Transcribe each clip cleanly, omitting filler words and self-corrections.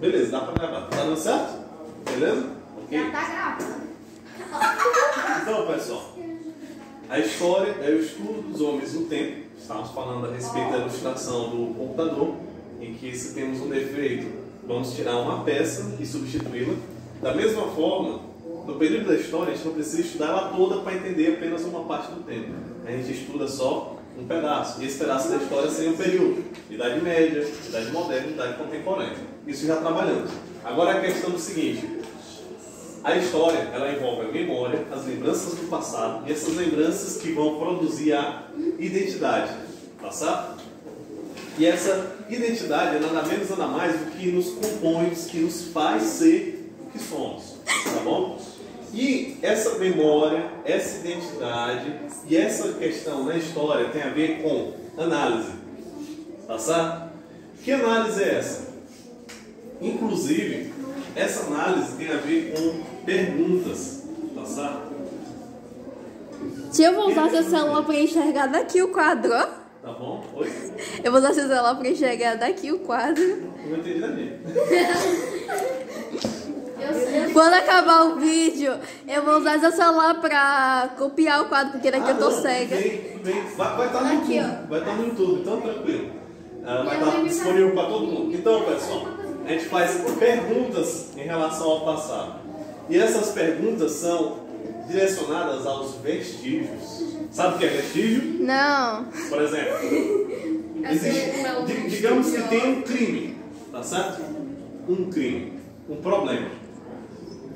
Beleza, dá pra gravar. Tá dando certo? Beleza? Ok? Já tá gravando. Então, pessoal, a história é o estudo dos homens no tempo. Estamos falando a respeito da ilustração do computador, em que se temos um defeito, vamos tirar uma peça e substituí-la. Da mesma forma, no período da história, a gente não precisa estudar ela toda para entender apenas uma parte do tempo. A gente estuda só um pedaço. E esse pedaço da história seria um período. Idade Média, Idade Moderna, Idade Contemporânea. Isso já trabalhando. Agora a questão é o seguinte. A história, ela envolve a memória, as lembranças do passado e essas lembranças que vão produzir a identidade. Tá certo? E essa identidade é nada menos, nada mais do que nos compõe, que nos faz ser o que somos. Tá bom? E essa memória, essa identidade e essa questão na história tem a ver com análise. Tá certo? Que análise é essa? Inclusive, essa análise tem a ver com perguntas. Tá certo? Tia, eu vou usar seu celular para enxergar daqui o quadro. Tá bom? Oi? Eu vou usar seu celular para enxergar daqui o quadro. Não entendi nada. Quando acabar o vídeo, eu vou usar seu celular para copiar o quadro, porque daqui eu tô cega. Vai estar no Aqui, YouTube. Vai estar no YouTube, então tranquilo. Vai estar disponível para todo mundo. Então, pessoal, a gente faz perguntas em relação ao passado. E essas perguntas são direcionadas aos vestígios. Sabe o que é vestígio? Não. Por exemplo, digamos que tem um crime, tá certo? Um crime, um problema.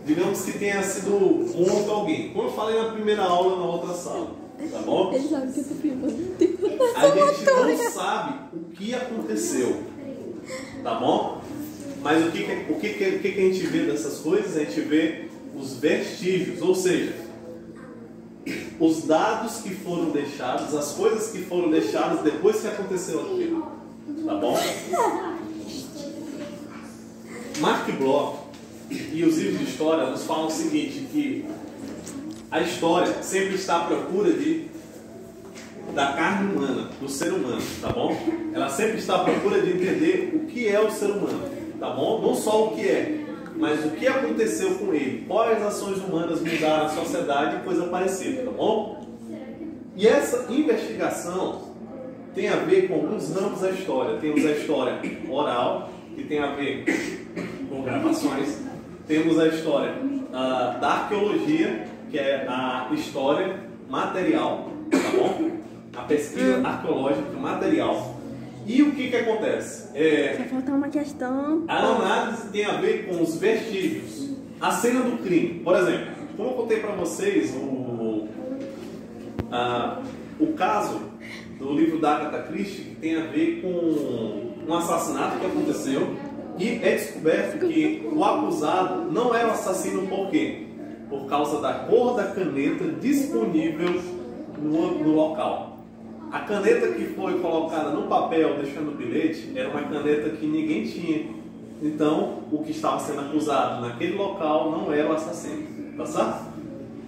Digamos que tenha sido morto alguém. Como eu falei na primeira aula, na outra sala, tá bom? Ele sabe que eu tô filmando. A gente não sabe o que aconteceu, tá bom? Mas o que a gente vê dessas coisas? A gente vê os vestígios, ou seja, os dados que foram deixados, as coisas que foram deixadas depois que aconteceu aquilo, tá bom? Mark Bloch e os livros de história nos falam o seguinte, que a história sempre está à procura da carne humana, do ser humano, tá bom? Ela sempre está à procura de entender o que é o ser humano, tá bom? Não só o que é, mas o que aconteceu com ele, quais ações humanas mudaram a sociedade e coisa parecida, tá bom? E essa investigação tem a ver com alguns ramos da história. Temos a história oral, que tem a ver com gravações. Temos a história da arqueologia, que é a história material, tá bom? A pesquisa arqueológica material. E o que acontece? Só falta uma questão. A análise tem a ver com os vestígios. A cena do crime. Por exemplo, como eu contei para vocês o caso do livro da Agatha Christie, que tem a ver com um assassinato que aconteceu e é descoberto que o acusado não era o assassino. Por quê? Por causa da cor da caneta disponível no local. A caneta que foi colocada no papel, deixando o bilhete, era uma caneta que ninguém tinha. Então, o que estava sendo acusado naquele local não era o assassino. Tá certo?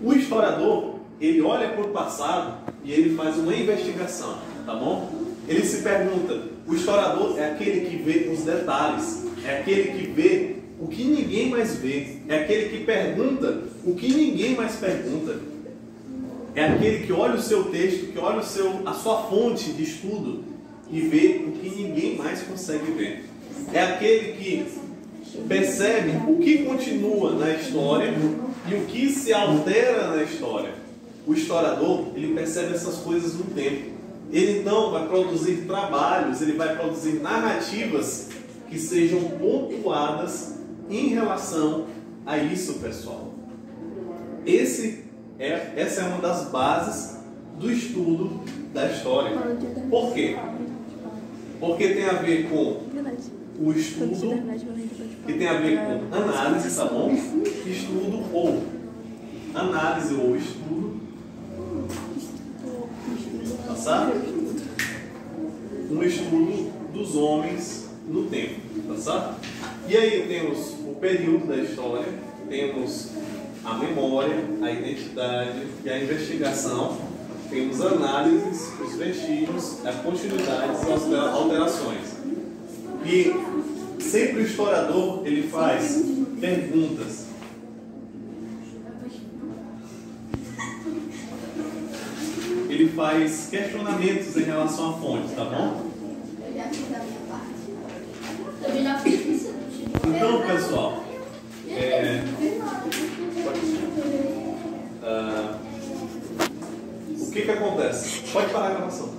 O historiador, ele olha para o passado e ele faz uma investigação. Tá bom? Ele se pergunta, o historiador é aquele que vê os detalhes, é aquele que vê o que ninguém mais vê, é aquele que pergunta o que ninguém mais pergunta. É aquele que olha o seu texto, que olha a sua fonte de estudo e vê o que ninguém mais consegue ver. É aquele que percebe o que continua na história e o que se altera na história. O historiador, ele percebe essas coisas no tempo. Ele então vai produzir trabalhos, ele vai produzir narrativas que sejam pontuadas em relação a isso, pessoal. Essa é uma das bases do estudo da história. Por quê? Porque tem a ver com o estudo, que tem a ver com análise, tá bom? Estudo ou análise ou estudo, tá certo? Um estudo dos homens no tempo, tá certo? E aí temos o período da história, temos a memória, a identidade e a investigação, temos análises, os vestígios, as continuidades e as alterações. E sempre o historiador ele faz perguntas. Ele faz questionamentos em relação à fonte, tá bom? Eu já fiz a minha parte. Eu já fiz isso. Então, pessoal, o que acontece? Pode parar a gravação.